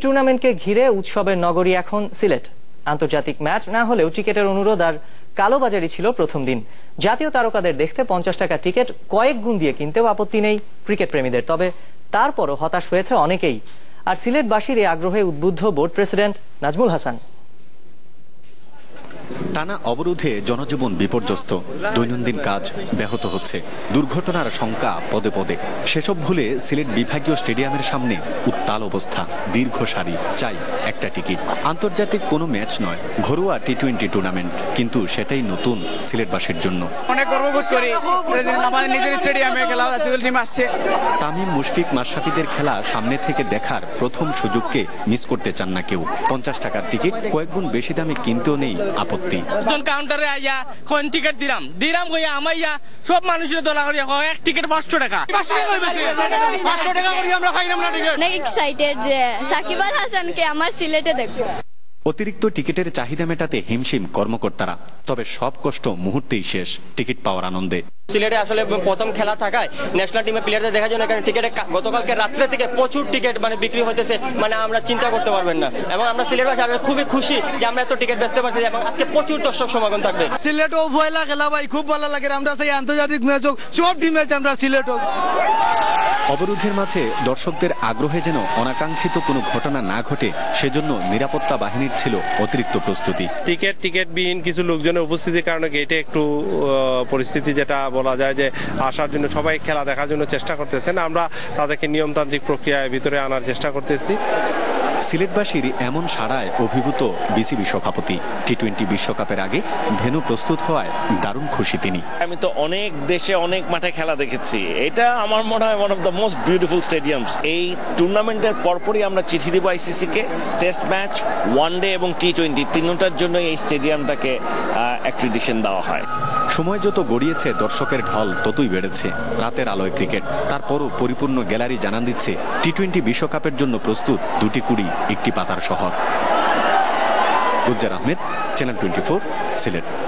টুর্নামেন্টকে ঘিরে উৎসবের নগরী এখন সিলেট। আন্তর্জাতিক ম্যাচ না হলেও টিকেটের অনুরোধ আর কালোবাজারি ছিল প্রথম দিন। জাতীয় তারকাদের দেখতে 50 টাকা টিকিট কয়েক গুণ দিয়ে কিনতেও আপত্তি নেই ক্রিকেট প্রেমীদের। তবে তারপরও হতাশ হয়েছে অনেকেই। আর সিলেটবাসীর এই আগ্রহে উদ্বুদ্ধ বোর্ড প্রেসিডেন্ট নাজমুল হাসান। টানা অবরোধে জনজীবন বিপর্যস্ত, দৈনন্দিন কাজ ব্যাহত হচ্ছে, দুর্ঘটনার শঙ্কা পদে পদে। সেসব ভুলে সিলেট বিভাগীয় স্টেডিয়ামের সামনে উত্তাল অবস্থা, দীর্ঘ সারি, চাই একটা টিকিট। আন্তর্জাতিক কোনো ম্যাচ নয়, ঘরোয়া টি-20 টুর্নামেন্ট, কিন্তু সেটাই নতুন সিলেটবাসীর জন্য। অনেক গর্ববোধ করি আমাদের নিজের স্টেডিয়ামে খেলা টিম আসছে। তামিম, মুশফিক, মাশরাফিদের খেলা সামনে থেকে দেখার প্রথম সুযোগকে মিস করতে চান না কেউ। 50 টাকার টিকিট কয়েক গুণ বেশি দামে কিনতেও নেই আপত্তি। কাউন্টারে আইয়া কোন টিকিট দিলাম কইয়া আমাইয়া সব মানুষের দলা করিয়া এক টিকিট 500 টাকা 500 টাকা করি আমরা পাইলাম না টিকিট। অনেক এক্সাইটেড যে সাকিব আল হাসানকে আমার সিলেটে দেখব। অতিরিক্ত টিকিটের চাহিদা মেটাতে হিমশিম কর্মকর্তারা, তবে সব কষ্ট মুহূর্তেই শেষ টিকিট পাওয়ার আনন্দে। সিলেটে আসলে প্রথম খেলা থাকায় ন্যাশনাল টিমের প্লেয়ারদের দেখার জন্য এখানে টিকিটে গতকালকে রাত্রে থেকে প্রচুর টিকিট বিক্রি হতেছে, আমরা চিন্তা করতে পারবেন না। এবং আমরা সিলেটবাসী আমরা খুবই খুশি যে আমরা এত টিকিট বেচতে পারছি এবং আজকে প্রচুর দর্শক সমাগম থাকবে। সিলেটও পয়লা খেলা ভাই খুব ভালো লাগে। আমরা সেই আন্তর্জাতিক ম্যাচ হোক, সব টিম ম্যাচ আমরা সিলেট হোক। অবরোধের মাঝে দর্শকদের আগ্রহে যেন অনাকাঙ্ক্ষিত কোনো ঘটনা না ঘটে, সেজন্য নিরাপত্তা বাহিনীর ছিল অতিরিক্ত প্রস্তুতি। টিকিটবিহীন কিছু লোকজনের উপস্থিতির কারণে গেটে একটু পরিস্থিতি যেটা বলা যায় যে আসার জন্য সবাই খেলা দেখার জন্য চেষ্টা করতেছেন। আমরা তাদেরকে নিয়মতান্ত্রিক প্রক্রিয়ায় ভিতরে আনার চেষ্টা করতেছি। সিলেটবাসীর এমন সাড়ায় অভিভূত বিসিবি সভাপতি। টি-20 বিশ্বকাপের আগে ভেন্যু প্রস্তুত হওয়ায় দারুণ খুশি তিনি। আমি তো অনেক দেশে অনেক মাঠে খেলা দেখেছি, এটা আমার মনে হয় one of the most beautiful stadiums. এই টুর্নামেন্টের পরপরই আমরা চিঠি দিব আইসিসি কে, টেস্ট ম্যাচ, ওয়ানডে এবং টি-20 তিনটার জন্য এই স্টেডিয়ামটাকে অ্যাক্রিডিটেশন দেওয়া হয়। সময় যত গড়িয়েছে দর্শকের ঢল ততই বেড়েছে। রাতের আলোয় ক্রিকেট, তারপরও পরিপূর্ণ গ্যালারি জানান দিচ্ছে টি-20 বিশ্বকাপের জন্য প্রস্তুত দুটি কুড়ি একটি পাতার শহর। গুলজার আহমেদ, চ্যানেল 24, সিলেট।